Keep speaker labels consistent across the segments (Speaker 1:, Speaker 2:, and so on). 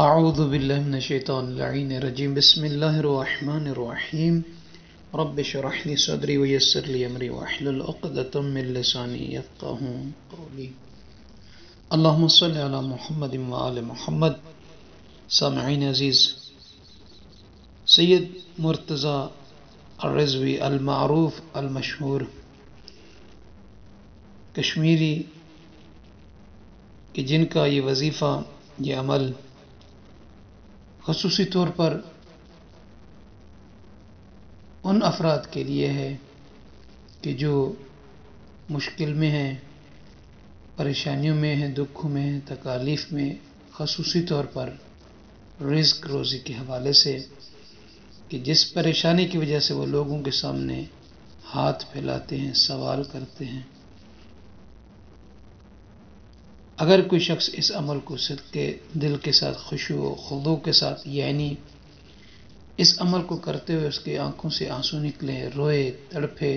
Speaker 1: اعوذ باللہ من الشیطان اللعین الرجیم بسم اللہ الرحمن الرحیم رب اشرح لی صدری ویسر لی امری واحلل عقدۃ من لسانی یفقہوا قولی اللہم صل علی محمد وآل محمد۔ سامعین عزیز، سید مرتضی الرضوی المعروف المشہور کشمیری کہ جن کا یہ وظیفہ، یہ عمل خصوصی طور پر ان افراد کے لیے ہے کہ جو مشکل میں ہیں، پریشانیوں میں ہیں، دکھوں میں ہیں، تکالیف میں، خصوصی طور پر رزق روزی کے حوالے سے، کہ جس پریشانی کی وجہ سے وہ لوگوں کے سامنے ہاتھ پھیلاتے ہیں، سوال کرتے ہیں، اگر کوئی شخص اس عمل کو صدق کے دل کے ساتھ، خشوع و خضوع کے ساتھ، یعنی اس عمل کو کرتے ہوئے اس کی آنکھوں سے آنسو نکلے، روئے، تڑپے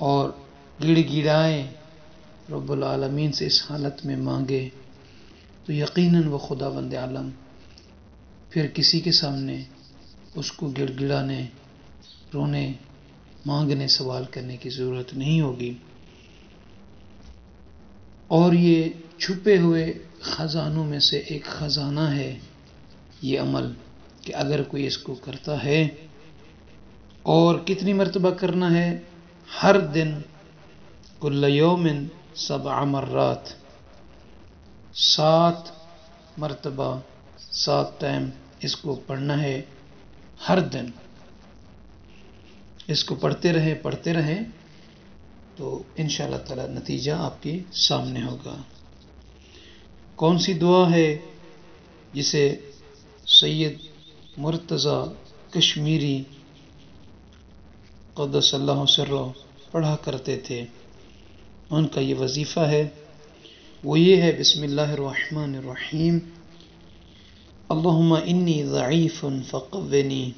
Speaker 1: اور گڑ گڑائے، رب العالمین سے اس حالت میں مانگے، تو یقیناً وہ خداوند عالم پھر کسی کے سامنے اس کو گڑ گڑانے، رونے، مانگنے، سوال کرنے کی ضرورت نہیں ہوگی۔ اور یہ چھپے ہوئے خزانوں میں سے ایک خزانہ ہے یہ عمل، کہ اگر کوئی اس کو کرتا ہے، اور کتنی مرتبہ کرنا ہے؟ ہر دن، کل یوم 7 مرات، 7 مرتبہ، 7 ٹائم اس کو پڑھنا ہے ہر دن۔ اس کو پڑھتے رہے تو انشاءاللہ تعالی نتیجہ آپ کے سامنے ہوگا۔ کون سی دعا ہے جسے سید مرتضی کشمیری قدس اللہ سرہ پڑھا کرتے تھے؟ ان کا یہ وظیفہ ہے، وہ یہ ہے: بسم اللہ الرحمن الرحیم، اللہم انی ضعیف فقونی،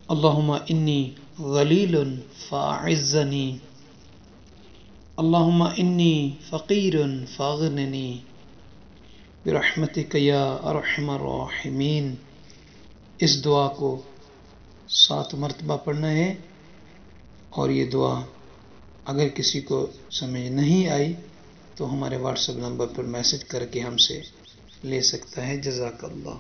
Speaker 1: اللہم انی ذلیل فاعزنی، اللہم انی فقیر فاغننی برحمتک یا ارحم الراحمین۔ اس دعا کو 7 مرتبہ پڑھنا ہے، اور یہ دعا اگر کسی کو سمجھ نہیں آئی تو ہمارے واٹس ایپ نمبر پر میسج کر کے ہم سے لے سکتا ہے۔ جزاک اللہ۔